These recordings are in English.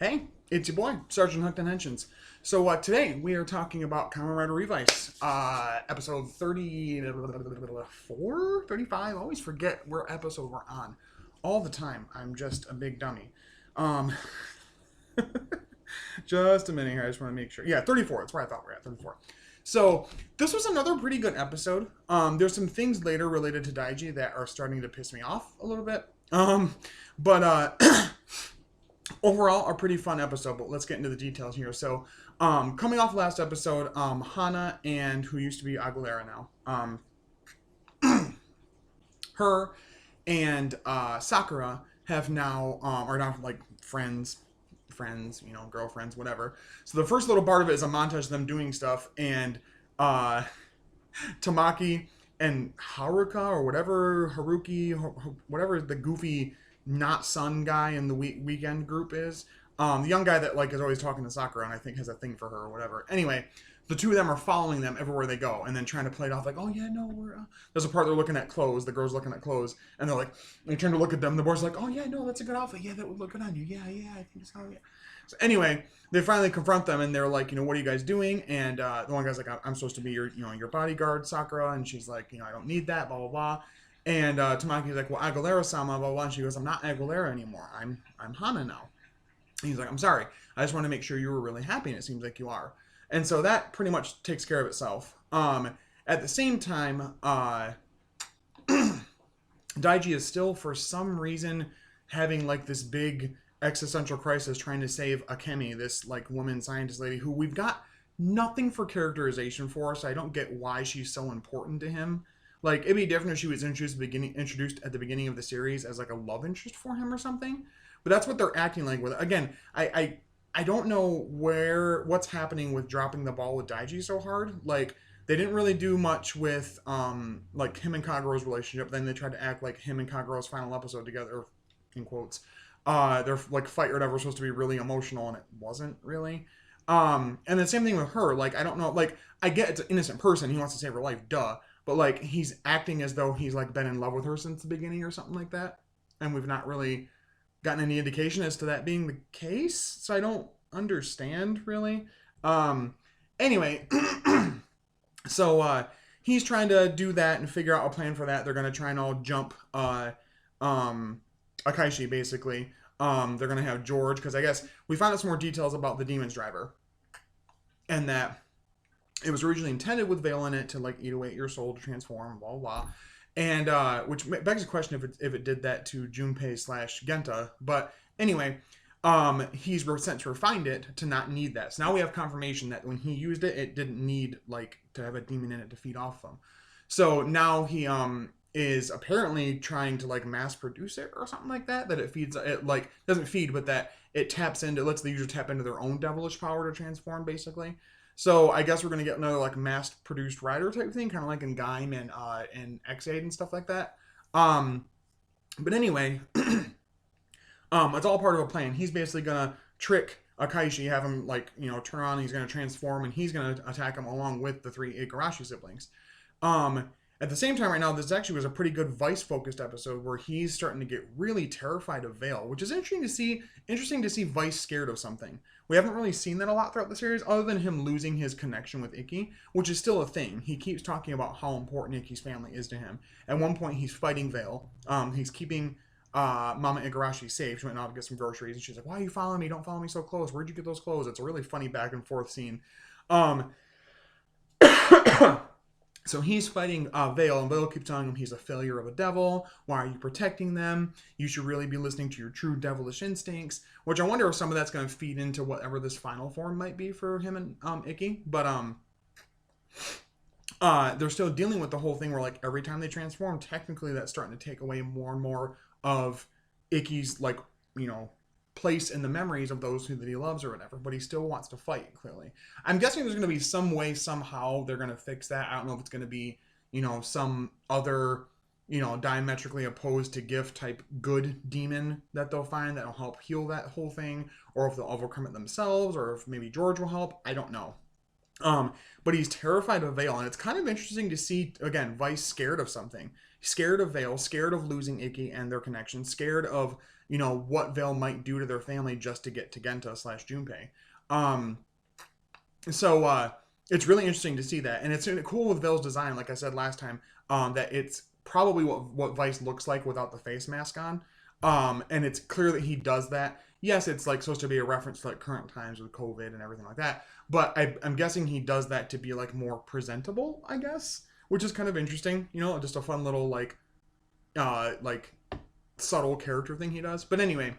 Hey, it's your boy, Sergeant Hooked Henshins. So today we are talking about Kamen Rider Revice, episode 34, 35. I always forget where episode we're on. All the time. I'm just a big dummy. Um, just a minute here. I just want to make sure. Yeah, 34. That's where I thought we were at, 34. So this was another pretty good episode. There's some things later related to Daiji that are starting to piss me off a little bit. But overall, a pretty fun episode, but let's get into the details here. So, coming off last episode, Hana and who used to be Aguilera now, her and Sakura have now are now like friends, girlfriends, whatever. So the first little part of it is a montage of them doing stuff, and uh, Tamaki and Haruka or whatever Haruki, whatever the goofy not son guy in the weekend group is. The young guy that like is always talking to Sakura and I think has a thing for her or whatever. Anyway, the two of them are following them everywhere they go and then trying to play it off like, oh yeah, no, we're. There's a part they're looking at clothes. The girl's looking at clothes and they're like, they turn to look at them. The boy's like, oh yeah, no, that's a good outfit. Yeah, that would look good on you. Yeah, I think so. Yeah. So anyway, they finally confront them and they're like, what are you guys doing? And the one guy's like, I'm supposed to be your bodyguard, Sakura, and she's like, I don't need that, blah blah blah. And Tamaki's like, well, Aguilera-sama, blah, blah, and she goes, I'm not Aguilera anymore. I'm Hana now. And he's like, I'm sorry. I just want to make sure you were really happy, and it seems like you are. And so that pretty much takes care of itself. At the same time, Daiji is still, for some reason, having like this big existential crisis trying to save Akemi, this like woman scientist lady who we've got nothing for characterization for, so I don't get why she's so important to him. Like, it'd be different if she was introduced at the beginning of the series as, like, a love interest for him or something. But that's what they're acting like with it. Again, I don't know what's happening with dropping the ball with Daiji so hard. Like, they didn't really do much with, like, him and Kagero's relationship. Then they tried to act like him and Kagero's final episode together, in quotes. Their, like, fight or whatever was supposed to be really emotional, and it wasn't really. And the same thing with her. Like, I don't know. Like, I get it's an innocent person. He wants to save her life. Duh. But, like, he's acting as though he's, like, been in love with her since the beginning or something like that. And we've not really gotten any indication as to that being the case. So I don't understand, really. Anyway, so he's trying to do that and figure out a plan for that. They're going to try and all jump Akaishi, basically. They're going to have George, because I guess we found out some more details about the Demon's Driver. And that it was originally intended with Veil in it to like eat away your soul to transform, blah blah, and which begs the question if it did that to Junpei / Genta. But anyway, he's sent to refine it to not need that. So now we have confirmation that when he used it, it didn't need like to have a demon in it to feed off them. So now he is apparently trying to like mass produce it or something like that. That it feeds it like doesn't feed, but that it taps into lets the user tap into their own devilish power to transform, basically. So I guess we're gonna get another like mass-produced rider type thing, kind of like in Gaim and X8 and stuff like that. But anyway, it's all part of a plan. He's basically gonna trick Akaishi, have him like turn on. He's gonna transform, and he's gonna attack him along with the 3 Igarashi siblings. At the same time, right now, this actually was a pretty good Vice-focused episode where he's starting to get really terrified of Veil, which is interesting to see. Interesting to see Vice scared of something. We haven't really seen that a lot throughout the series, other than him losing his connection with Ikki, which is still a thing. He keeps talking about how important Ikki's family is to him. At one point, he's fighting Veil. He's keeping Mama Igarashi safe. She went out to get some groceries, and she's like, "Why are you following me? Don't follow me so close. Where'd you get those clothes?" It's a really funny back and forth scene. So he's fighting Veil, and Veil keeps telling him he's a failure of a devil. Why are you protecting them? You should really be listening to your true devilish instincts. Which I wonder if some of that's going to feed into whatever this final form might be for him and Ikki. But they're still dealing with the whole thing where like every time they transform, technically that's starting to take away more and more of Ikki's like place in the memories of those that he loves or whatever, but he still wants to fight, clearly. I'm guessing there's going to be some way, somehow, they're going to fix that. I don't know if it's going to be, some other, diametrically opposed to gift type good demon that they'll find that'll help heal that whole thing, or if they'll overcome it themselves, or if maybe George will help. I don't know. But he's terrified of Veil, and it's kind of interesting to see, again, Vice scared of something. Scared of Veil, scared of losing Ikki and their connection, scared of, you know, what Veil might do to their family just to get to Genta / Junpei. Um, so it's really interesting to see that, and it's cool with Veil's design. Like I said last time, that it's probably what Vice looks like without the face mask on. And it's clear that he does that. Yes, it's like supposed to be a reference to like current times with COVID and everything like that. But I'm guessing he does that to be like more presentable, I guess, which is kind of interesting. You know, just a fun little like subtle character thing he does. But anyway,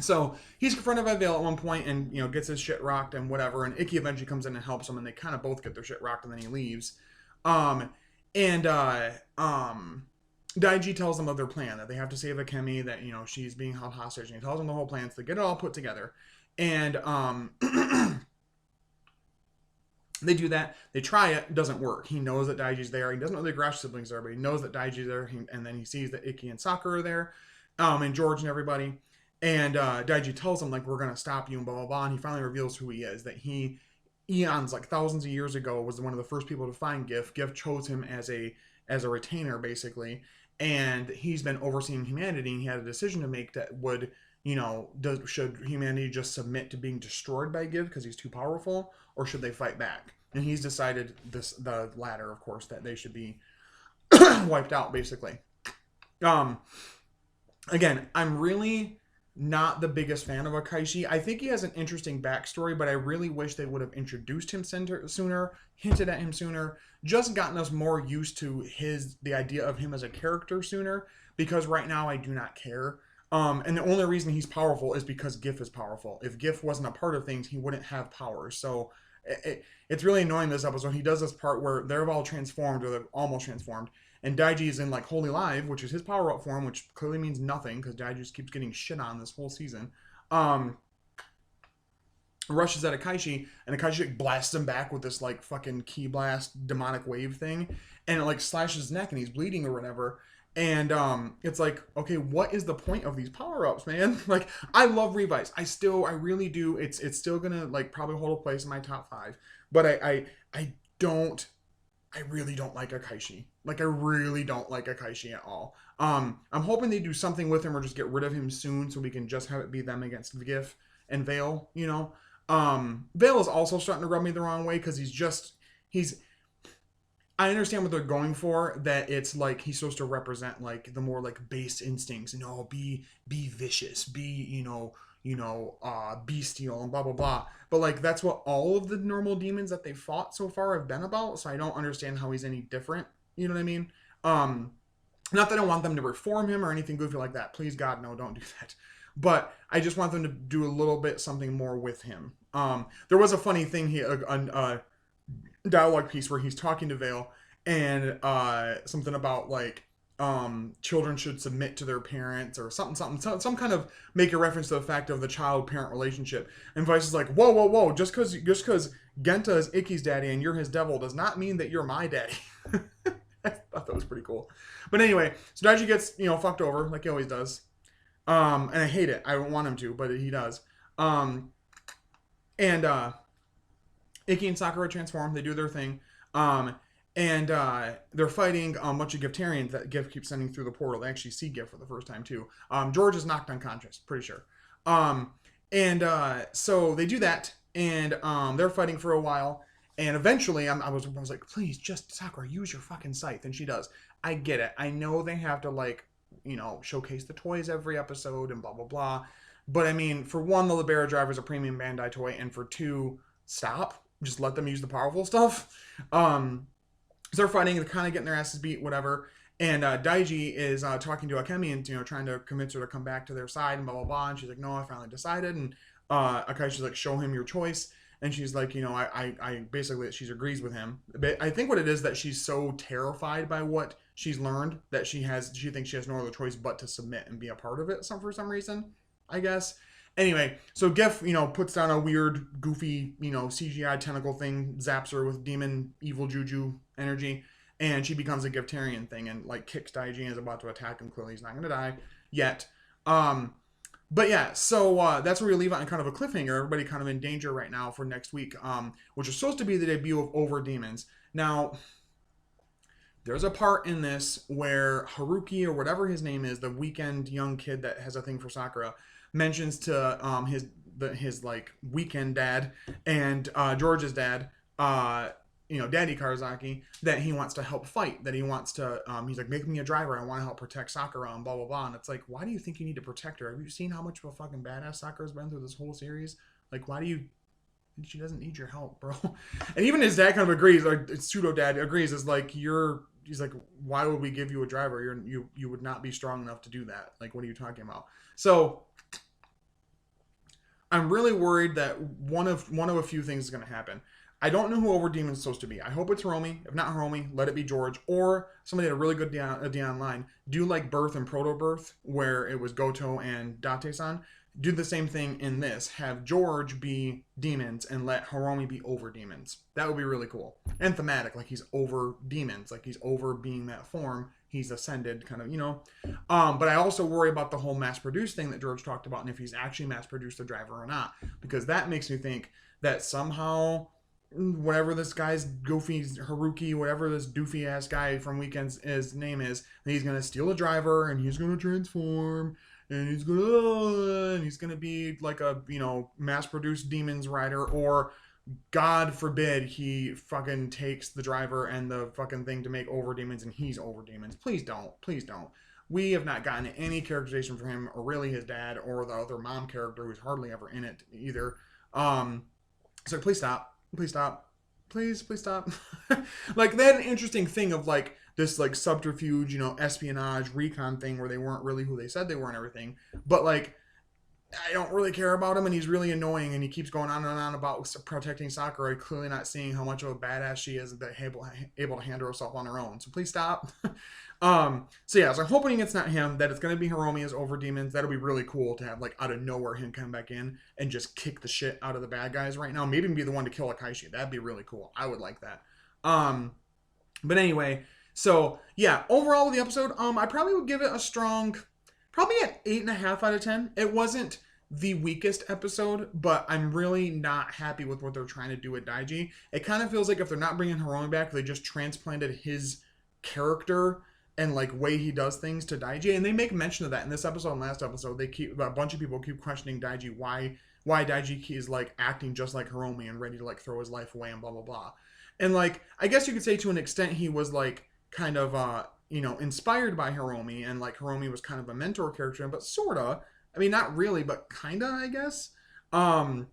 so he's confronted by Veil at one point and, you know, gets his shit rocked and whatever. And Icky eventually comes in and helps him, and they kind of both get their shit rocked, and then he leaves. Um, and Daiji tells them of their plan, that they have to save Akemi, that, you know, she's being held hostage, and he tells them the whole plan so they get it all put together. And they do that. They try it. It doesn't work. He knows that Daiji's there. He doesn't know the Grash siblings are, but he knows that Daiji's there. And then he sees that Icky and Sakura are there, and George and everybody. And Daiji tells him, like, we're going to stop you and blah, blah, blah. And he finally reveals who he is, that he, eons, like thousands of years ago, was one of the first people to find Gif. Gif chose him as a retainer, basically. And he's been overseeing humanity, and he had a decision to make that would, you know, should humanity just submit to being destroyed by Gif because he's too powerful, or should they fight back? And he's decided the latter, of course, that they should be wiped out, basically. Again, I'm really not the biggest fan of Akaishi. I think he has an interesting backstory, but I really wish they would have introduced him sooner, hinted at him sooner, just gotten us more used to the idea of him as a character sooner, because right now I do not care. And the only reason he's powerful is because Gif is powerful. If Gif wasn't a part of things, he wouldn't have powers. So it's really annoying this episode. He does this part where they're all transformed, or they're almost transformed, and Daiji is in like Holy Live, which is his power-up form, which clearly means nothing because Daiji just keeps getting shit on this whole season. Rushes at Akaishi, and Akaishi blasts him back with this like fucking ki blast demonic wave thing, and it like slashes his neck, and he's bleeding or whatever. And it's like, okay, what is the point of these power-ups, man? Like, I love Revice. I really do. It's still gonna like probably hold a place in my top 5. But I really don't like Akaishi. Like, I really don't like Akaishi at all. I'm hoping they do something with him, or just get rid of him soon, so we can just have it be them against Gif and Veil, you know? Veil is also starting to rub me the wrong way, because I understand what they're going for, that it's like he's supposed to represent like the more like base instincts, and be vicious, be, bestial and blah blah blah. But like that's what all of the normal demons that they fought so far have been about, so I don't understand how he's any different. You know what I mean? Not that I want them to reform him or anything goofy like that. Please God, no, don't do that. But I just want them to do a little bit something more with him. There was a funny thing here, a dialogue piece where he's talking to Veil, and something about like children should submit to their parents, or some kind of make a reference to the fact of the child-parent relationship. And Vice is like, whoa, just because Genta is Icky's daddy and you're his devil does not mean that you're my daddy. I thought that was pretty cool. But anyway, so Daiji gets fucked over like he always does, and I hate it. I don't want him to, but he does. And Icky and Sakura transform. They do their thing. And they're fighting a bunch of Giftarians that Gif keeps sending through the portal. They actually see Gif for the first time, too. George is knocked unconscious, pretty sure. So they do that, and they're fighting for a while. And eventually, I was like, please, just Sakura, use your fucking scythe. And she does. I get it. I know they have to, like, showcase the toys every episode and blah, blah, blah. But, I mean, for one, the Libera Driver is a premium Bandai toy. And for two, stop. Just let them use the powerful stuff. So they're fighting. They're kind of getting their asses beat, whatever. And Daiji is talking to Akemi and, trying to convince her to come back to their side and blah, blah, blah. And she's like, no, I finally decided. And Akaishi's like, show him your choice. And she's like, I basically, she agrees with him. But I think what it is that she's so terrified by what she's learned that she thinks she has no other choice but to submit and be a part of it for some reason, I guess. Anyway, so Gif, puts down a weird, goofy, CGI tentacle thing, zaps her with demon, evil juju energy, and she becomes a Giftarian thing and, like, kicks Daiji and is about to attack him. Clearly he's not going to die yet. But yeah, so that's where we leave it on kind of a cliffhanger. Everybody kind of in danger right now for next week, which is supposed to be the debut of Over Demons. Now, There's a part in this where Haruki or whatever his name is, the weekend young kid that has a thing for Sakura, mentions to his like weekend dad and George's dad, Daddy Karazaki, that he wants to help fight. That he wants to. He's like, make me a driver. I want to help protect Sakura and blah blah blah. And it's like, why do you think you need to protect her? Have you seen how much of a fucking badass Sakura's been through this whole series? Like, why do you? She doesn't need your help, bro. And even his dad kind of agrees, like pseudo dad agrees, is like he's like, why would we give you a driver? You would not be strong enough to do that. Like, what are you talking about? So I'm really worried that one of a few things is going to happen. I don't know who Overdemon is supposed to be. I hope it's Hiromi. If not Hiromi, let it be George. Or somebody had a really good day online. Do like Birth and Proto Birth, where it was Goto and Date-san. Do the same thing in this. Have George be demons and let Hiromi be over demons. That would be really cool. And thematic, like he's over demons. Like he's over being that form. He's ascended, kind of, But I also worry about the whole mass-produced thing that George talked about and if he's actually mass-produced the driver or not. Because that makes me think that somehow, whatever this guy's goofy Haruki, whatever this doofy ass guy from Weekends his name is, he's gonna steal a driver and he's gonna transform and he's gonna be like a mass-produced demons rider, or God forbid he fucking takes the driver and the fucking thing to make over demons and he's over demons. Please don't. We have not gotten any characterization for him or really his dad or the other mom character who's hardly ever in it either. So please stop. Please stop. Please stop. Like, they had an interesting thing of like this like subterfuge, espionage, recon thing where they weren't really who they said they were and everything. But like, I don't really care about him and he's really annoying and he keeps going on and on about protecting Sakura, clearly not seeing how much of a badass she is that able to handle herself on her own. So please stop. So I'm hoping it's not him, that it's going to be Hiromi as over demons. That'll be really cool to have like out of nowhere him come back in and just kick the shit out of the bad guys right now. Maybe even be the one to kill Akaishi. That'd be really cool. I would like that. But anyway, so yeah, overall with the episode, I probably would give it a strong, probably an 8.5 out of 10. It wasn't the weakest episode, but I'm really not happy with what they're trying to do with Daiji. It kind of feels like if they're not bringing Hiromi back, they just transplanted his character and like way he does things to Daiji, and they make mention of that in this episode and last episode. A bunch of people keep questioning Daiji, why Daiji is like acting just like Hiromi and ready to like throw his life away and blah blah blah. And like, I guess you could say to an extent he was like kind of inspired by Hiromi, and like Hiromi was kind of a mentor character, but sorta. I mean, not really, but kinda, I guess. And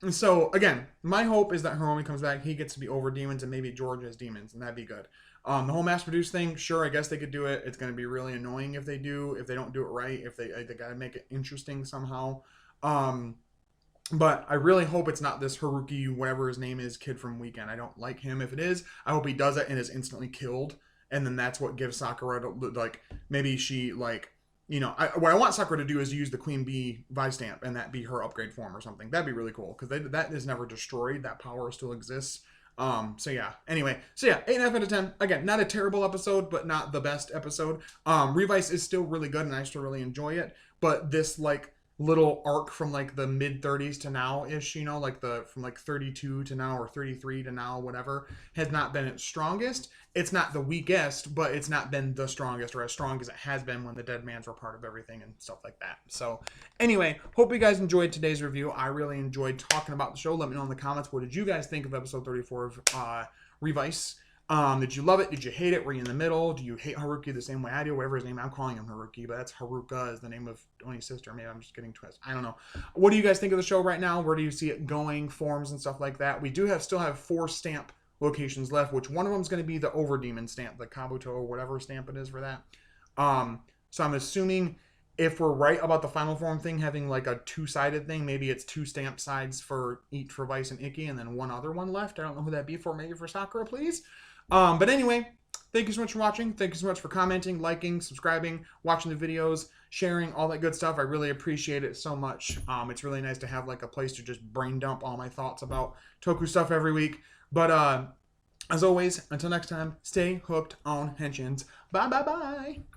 so again, my hope is that Hiromi comes back, he gets to be over demons, and maybe George has demons, and that'd be good. The whole mass-produced thing, sure, I guess they could do it. It's going to be really annoying if they don't do it right, if they gotta make it interesting somehow. But I really hope it's not this Haruki, whatever his name is, kid from Weekend. I don't like him. If it is, I hope he does it and is instantly killed, and then that's what gives Sakura to, like, maybe she, like, what I want Sakura to do is use the Queen Bee Vice stamp and that be her upgrade form or something. That'd be really cool, because that is never destroyed. That power still exists. Anyway, 8.5 out of 10. Again, not a terrible episode, but not the best episode. Revice is still really good and I still really enjoy it, but this like little arc from like the mid 30s to now ish, like from like 32 to now or 33 to now, whatever, has not been its strongest. It's not the weakest, but it's not been the strongest or as strong as it has been when the Dead Mans were part of everything and stuff like that. So anyway, hope you guys enjoyed today's review. I really enjoyed talking about the show. Let me know in the comments, what did you guys think of episode 34 of Revice? Did you love it? Did you hate it? Were you in the middle? Do you hate Haruki the same way I do? Whatever his name, I'm calling him Haruki, but that's Haruka is the name of Oni's sister. Maybe I'm just getting twisted. I don't know. What do you guys think of the show right now? Where do you see it going? Forms and stuff like that. We do still have 4 stamp locations left, which one of them is going to be the Overdemon stamp, the Kabuto or whatever stamp it is for that. So I'm assuming if we're right about the final form thing having like a 2-sided thing, maybe it's 2 stamp sides for each for Vice and Ikki, and then one other one left. I don't know who that'd be for. Maybe for Sakura, please. But anyway, thank you so much for watching. Thank you so much for commenting, liking, subscribing, watching the videos, sharing, all that good stuff. I really appreciate it so much. It's really nice to have like a place to just brain dump all my thoughts about Toku stuff every week. But as always, until next time, stay hooked on henshins. Bye, bye, bye.